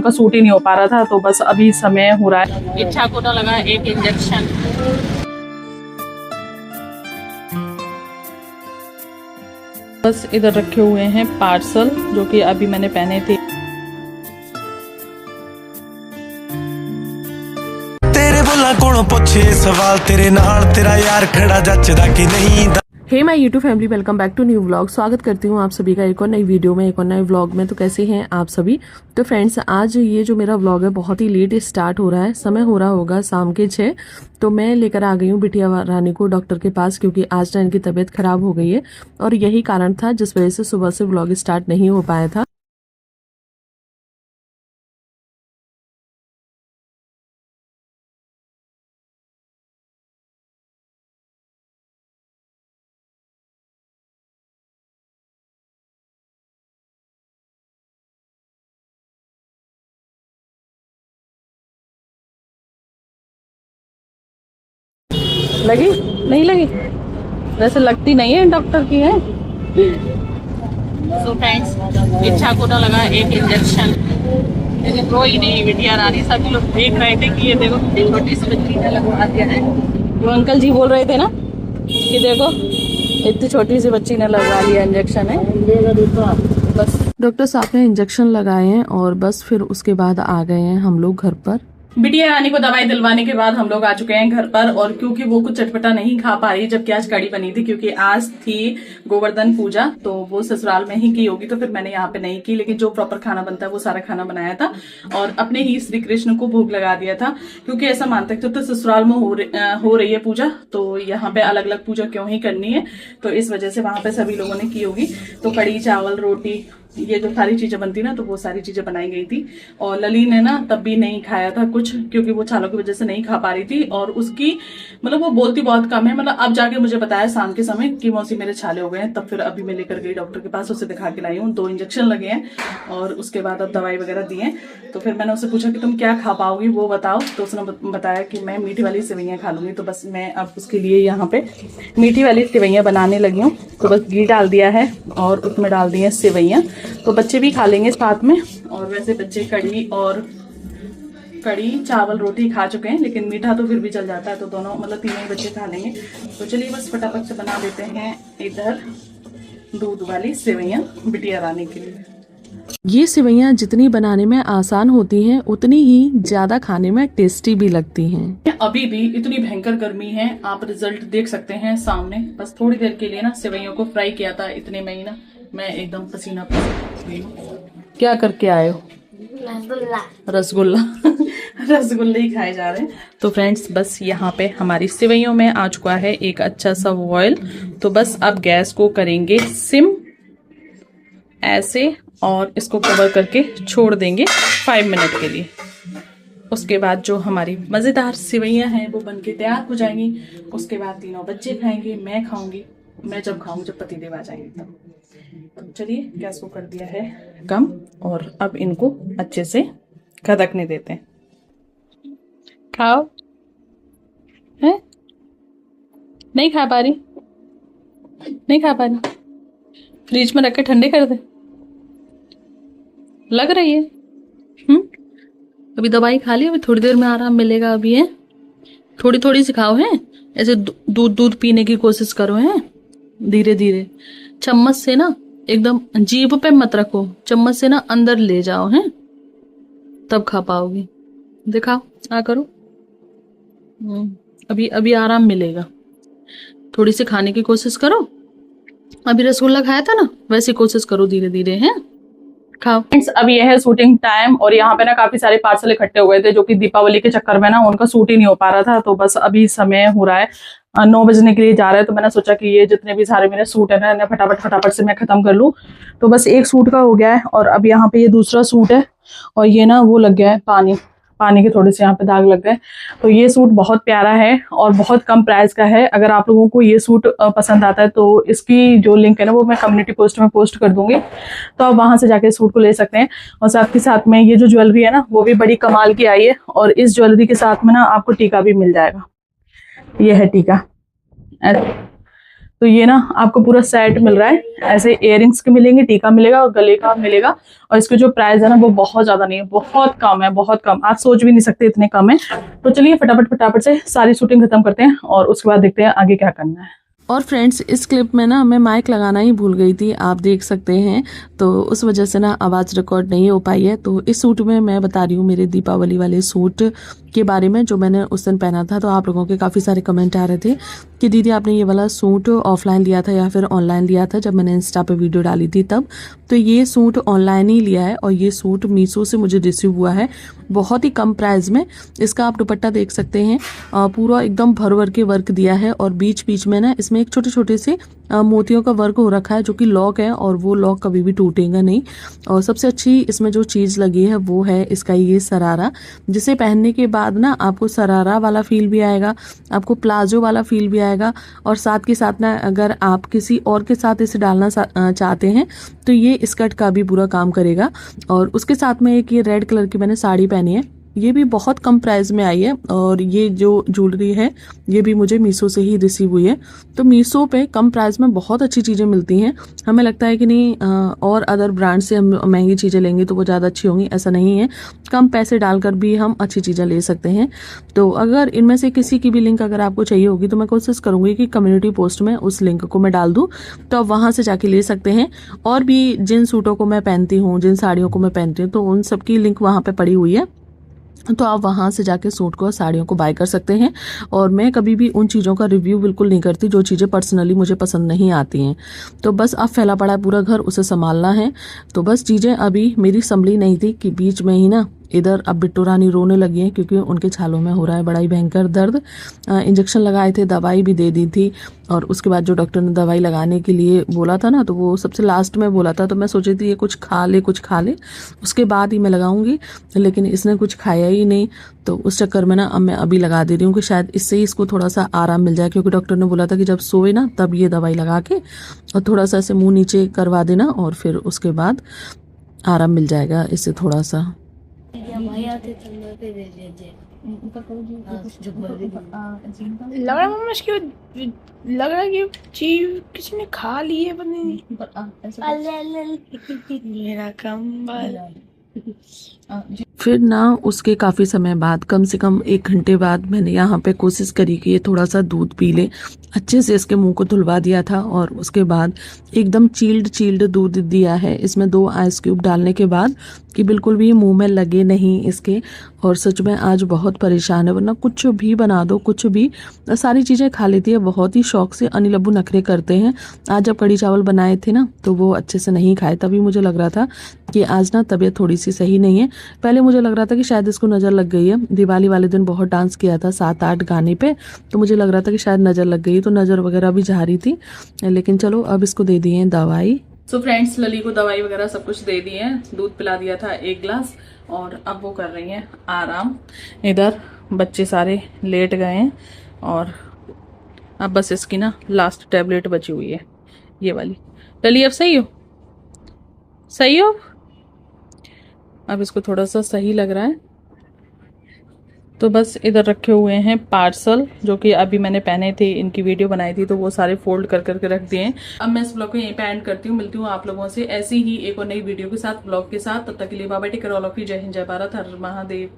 उनका सूट ही नहीं हो पा रहा था, तो बस अभी समय हो रहा है। इच्छा को ना लगा एक इंजेक्शन। बस इधर रखे हुए हैं पार्सल जो कि अभी मैंने पहने थे। तेरे बोला कौन पूछे सवाल तेरे नाल तेरा यार खड़ा जचदा कि नहीं। Hey my YouTube family, welcome back to new vlog. स्वागत करती हूँ आप सभी का एक और नई वीडियो में, एक और नए व्लॉग में। तो कैसे हैं आप सभी? तो फ्रेंड्स, आज ये जो मेरा व्लॉग है बहुत ही लेट स्टार्ट हो रहा है। समय हो रहा होगा शाम के 6। तो मैं लेकर आ गई हूँ बिटिया रानी को डॉक्टर के पास, क्योंकि आज ना इनकी तबीयत खराब हो गई है और यही कारण था जिस वजह से सुबह से व्लॉग स्टार्ट नहीं हो पाया था। लगी नहीं लगी, वैसे लगती नहीं है, डॉक्टर की है। सो फ्रेंड्स, इच्छा को ना लगा एक इंजेक्शन, लेकिन कोई नहीं। बिटिया रानी सभी लोग देख रहे थे कि ये देखो छोटी सी बच्ची ने लगवा दिया है। वो अंकल जी बोल रहे थे ना कि देखो इतनी छोटी सी बच्ची ने लगवा लिया इंजेक्शन है। बस डॉक्टर साहब ने इंजेक्शन लगाए हैं और बस फिर उसके बाद आ गए हैं हम लोग घर पर। बिटिया रानी को दवाई दिलवाने के बाद हम लोग आ चुके हैं घर पर। और क्योंकि वो कुछ चटपटा नहीं खा पा रही, जबकि आज कड़ी बनी थी, क्योंकि आज थी गोवर्धन पूजा, तो वो ससुराल में ही की होगी, तो फिर मैंने यहाँ पे नहीं की। लेकिन जो प्रॉपर खाना बनता है वो सारा खाना बनाया था और अपने ही श्री कृष्ण को भोग लगा दिया था, क्योंकि ऐसा मानते थे तो ससुराल में हो रही है पूजा, तो यहाँ पे अलग अलग पूजा क्यों ही करनी है, तो इस वजह से वहां पे सभी लोगों ने की होगी। तो कड़ी चावल रोटी ये जो सारी चीजें बनती ना, तो वो सारी चीजें बनाई गई थी। और लली ने ना तब भी नहीं खाया था कुछ, क्योंकि वो छालों की वजह से नहीं खा पा रही थी। और उसकी मतलब वो बोलती बहुत कम है, मतलब अब जाके मुझे बताया शाम के समय कि मौसी मेरे छाले हो गए हैं। तब फिर अभी मैं लेकर गई डॉक्टर के पास, उसे दिखा के लाई हूँ। 2 इंजेक्शन लगे हैं और उसके बाद अब दवाई वगैरह दी है। तो फिर मैंने उससे पूछा कि तुम क्या खा पाओगी वो बताओ, तो उसने बताया कि मैं मीठी वाली सेवइयाँ खा लूंगी। तो बस मैं अब उसके लिए यहाँ पे मीठी वाली सेवइयाँ बनाने लगी हूँ। तो बस घी डाल दिया है और उसमें डाल दी है सेवइयाँ, तो बच्चे भी खा लेंगे साथ में। और वैसे बच्चे कड़ी चावल रोटी खा चुके हैं, लेकिन मीठा तो फिर भी चल जाता है, तो दोनों मतलब तीनों ही बच्चे खा लेंगे। तो चलिए बस फटाफट से बना देते हैं इधर दूध वाली सेवइयाँ बिटिया रानी के लिए। ये सेवइयाँ जितनी बनाने में आसान होती हैं उतनी ही ज्यादा खाने में टेस्टी भी लगती हैं। अभी भी इतनी भयंकर गर्मी है, आप रिजल्ट देख सकते हैं सामने। बस थोड़ी देर के लिए ना सेवइयों को फ्राई किया था, इतने में ही ना मैं एकदम पसीना पसीना। क्या करके आए हो? रसगुल्ला रसगुल्ले ही खाए जा रहे हैं। तो फ्रेंड्स, बस यहाँ पे हमारी सेवइयों में आ चुका है एक अच्छा सा बॉयल। तो बस अब गैस को करेंगे सिम ऐसे और इसको कवर करके छोड़ देंगे 5 मिनट के लिए। उसके बाद जो हमारी मज़ेदार सेवइयाँ हैं वो बनके तैयार हो जाएंगी। उसके बाद तीनों बच्चे खाएंगे, मैं खाऊंगी। मैं जब खाऊंगी जब पतिदेव आ जाएंगे तब। तो चलिए गैस को कर दिया है कम और अब इनको अच्छे से खदकने देते हैं। खाओ है? नहीं खा पा रही, नहीं खा पा रही, फ्रिज में रख के ठंडे कर दे। लग रही है अभी दवाई खा ली, अभी थोड़ी देर में आराम मिलेगा। अभी है थोड़ी थोड़ी सी खाओ, है ऐसे दूध पीने की कोशिश करो, है धीरे धीरे। चम्मच से ना एकदम जीभ पे मत रखो, चम्मच से ना अंदर ले जाओ, है तब खा पाओगी। दिखाओ, आ करो। अभी आराम मिलेगा। थोड़ी सी खाने की कोशिश करो। अभी रसगुल्ला खाया था ना, वैसी कोशिश करो धीरे धीरे, है खाओ। फ्रेंड्स, अब ये है शूटिंग टाइम और यहाँ पे ना काफी सारे पार्सल इकट्ठे हो गए थे, जो कि दीपावली के चक्कर में ना उनका शूट ही नहीं हो पा रहा था। तो बस अभी समय हो रहा है 9 बजने के लिए जा रहा है। तो मैंने सोचा कि ये जितने भी सारे मेरे सूट है ना, इन्हें फटाफट से मैं खत्म कर लूँ। तो बस एक सूट का हो गया है और अब यहाँ पे ये दूसरा सूट है और ये ना वो लग गया है पानी के थोड़े से यहाँ पे दाग लग गए। तो ये सूट बहुत प्यारा है और बहुत कम प्राइस का है। अगर आप लोगों को ये सूट पसंद आता है तो इसकी जो लिंक है ना वो मैं कम्युनिटी पोस्ट में पोस्ट कर दूंगी, तो आप वहां से जाके सूट को ले सकते हैं। और साथ के साथ में ये जो ज्वेलरी है ना वो भी बड़ी कमाल की आई है और इस ज्वेलरी के साथ में ना आपको टीका भी मिल जाएगा। ये है टीका, तो ये ना आपको पूरा सेट मिल रहा है, ऐसे इयररिंग्स के मिलेंगे, टीका मिलेगा और गले का मिलेगा। और इसके जो प्राइस है ना वो बहुत ज्यादा नहीं है, बहुत कम है, बहुत कम, आप सोच भी नहीं सकते इतने कम है। तो चलिए फटाफट से सारी शूटिंग खत्म करते हैं और उसके बाद देखते हैं आगे क्या करना है। और फ्रेंड्स इस क्लिप में ना मैं माइक लगाना ही भूल गई थी, आप देख सकते हैं, तो उस वजह से ना आवाज़ रिकॉर्ड नहीं हो पाई है। तो इस सूट में मैं बता रही हूँ मेरे दीपावली वाले सूट के बारे में जो मैंने उस दिन पहना था। तो आप लोगों के काफ़ी सारे कमेंट आ रहे थे कि दीदी आपने ये वाला सूट ऑफलाइन लिया था या फिर ऑनलाइन लिया था, जब मैंने इंस्टा पे वीडियो डाली थी तब। तो ये सूट ऑनलाइन ही लिया है और ये सूट मीशो से मुझे रिसीव हुआ है बहुत ही कम प्राइस में। इसका आप दुपट्टा देख सकते हैं, पूरा एकदम भर के वर्क दिया है और बीच बीच में ना इसमें एक छोटे छोटे से मोतियों का वर्क हो रखा है जो कि लॉक है और वो लॉक कभी भी टूटेगा नहीं। और सबसे अच्छी इसमें जो चीज़ लगी है वो है इसका ये सरारा, जिसे पहनने के बाद ना आपको सरारा वाला फील भी आएगा, आपको प्लाजो वाला फील भी आएगा। और साथ के साथ ना अगर आप किसी और के साथ इसे डालना चाहते हैं तो ये स्कर्ट का भी पूरा काम करेगा। और उसके साथ में एक ये रेड कलर की मैंने साड़ी पहनी है, ये भी बहुत कम प्राइस में आई है। और ये जो ज्वेलरी है ये भी मुझे मीशो से ही रिसीव हुई है। तो मीशो पे कम प्राइस में बहुत अच्छी चीज़ें मिलती हैं। हमें लगता है कि नहीं और अदर ब्रांड से हम महंगी चीज़ें लेंगे तो वो ज़्यादा अच्छी होंगी, ऐसा नहीं है। कम पैसे डालकर भी हम अच्छी चीज़ें ले सकते हैं। तो अगर इनमें से किसी की भी लिंक अगर आपको चाहिए होगी तो मैं कोशिश करूँगी कि कम्युनिटी पोस्ट में उस लिंक को मैं डाल दूँ, तो आप वहाँ से जाके ले सकते हैं। और भी जिन सूटों को मैं पहनती हूँ, जिन साड़ियों को मैं पहनती हूँ, तो उन सब की लिंक वहाँ पर पड़ी हुई है, तो आप वहाँ से जाके सूट को, साड़ियों को बाय कर सकते हैं। और मैं कभी भी उन चीज़ों का रिव्यू बिल्कुल नहीं करती जो चीज़ें पर्सनली मुझे पसंद नहीं आती हैं। तो बस अब फैला पड़ा है पूरा घर, उसे संभालना है। तो बस चीज़ें अभी मेरी संभली नहीं थी कि बीच में ही ना इधर अब बिट्टू रानी रोने लगी हैं क्योंकि उनके छालों में हो रहा है बड़ा ही भयंकर दर्द। इंजेक्शन लगाए थे, दवाई भी दे दी थी और उसके बाद जो डॉक्टर ने दवाई लगाने के लिए बोला था ना, तो वो सबसे लास्ट में बोला था। तो मैं सोची थी ये कुछ खा ले उसके बाद ही मैं लगाऊंगी, लेकिन इसने कुछ खाया ही नहीं। तो उस चक्कर में ना अब मैं अभी लगा दे रही हूँ कि शायद इससे ही इसको थोड़ा सा आराम मिल जाए, क्योंकि डॉक्टर ने बोला था कि जब सोए ना तब ये दवाई लगा के और थोड़ा सा ऐसे मुँह नीचे करवा देना और फिर उसके बाद आराम मिल जाएगा इससे थोड़ा सा। लग रहा है इसकी, लग रहा है कि चीज किसी ने खा ली है, पता नहीं। मेरा कंबल। फिर ना उसके काफ़ी समय बाद, कम से कम 1 घंटे बाद, मैंने यहाँ पे कोशिश करी कि ये थोड़ा सा दूध पी ले। अच्छे से इसके मुंह को धुलवा दिया था और उसके बाद एकदम चील्ड दूध दिया है इसमें 2 आइस क्यूब डालने के बाद, कि बिल्कुल भी ये मुंह में लगे नहीं इसके। और सच में आज बहुत परेशान है, वरना कुछ भी बना दो, कुछ भी, सारी चीज़ें खा लेती है बहुत ही शौक से। अनिल अब्बू नखरे करते हैं। आज जब कढ़ी चावल बनाए थे ना तो वो अच्छे से नहीं खाए, तभी मुझे लग रहा था कि आज ना तबीयत थोड़ी सी सही नहीं है। पहले मुझे लग रहा था कि शायद इसको नज़र लग गई है, दिवाली वाले दिन बहुत डांस किया था 7-8 गाने पे, तो मुझे लग रहा था कि शायद नज़र लग गई, तो नज़र वगैरह भी जा रही थी। लेकिन चलो अब इसको दे दिए हैं दवाई। सो फ्रेंड्स, लली को दवाई वगैरह सब कुछ दे दिए हैं, दूध पिला दिया था 1 गिलास और अब वो कर रही हैं आराम। इधर बच्चे सारे लेट गए हैं और अब बस इसकी ना लास्ट टैबलेट बची हुई है, ये वाली। लली अब सही हो? सही हो? अब इसको थोड़ा सा सही लग रहा है। तो बस इधर रखे हुए हैं पार्सल, जो कि अभी मैंने पहने थे, इनकी वीडियो बनाई थी तो वो सारे फोल्ड कर करके रख दिए हैं। अब मैं इस ब्लॉग को यहीं पे एंड करती हूँ, मिलती हूँ आप लोगों से ऐसी ही एक और नई वीडियो के साथ, ब्लॉग के साथ। तब तक के लिए bye bye, take care all of you. Jai Hind, जय भारत, हर महादेव।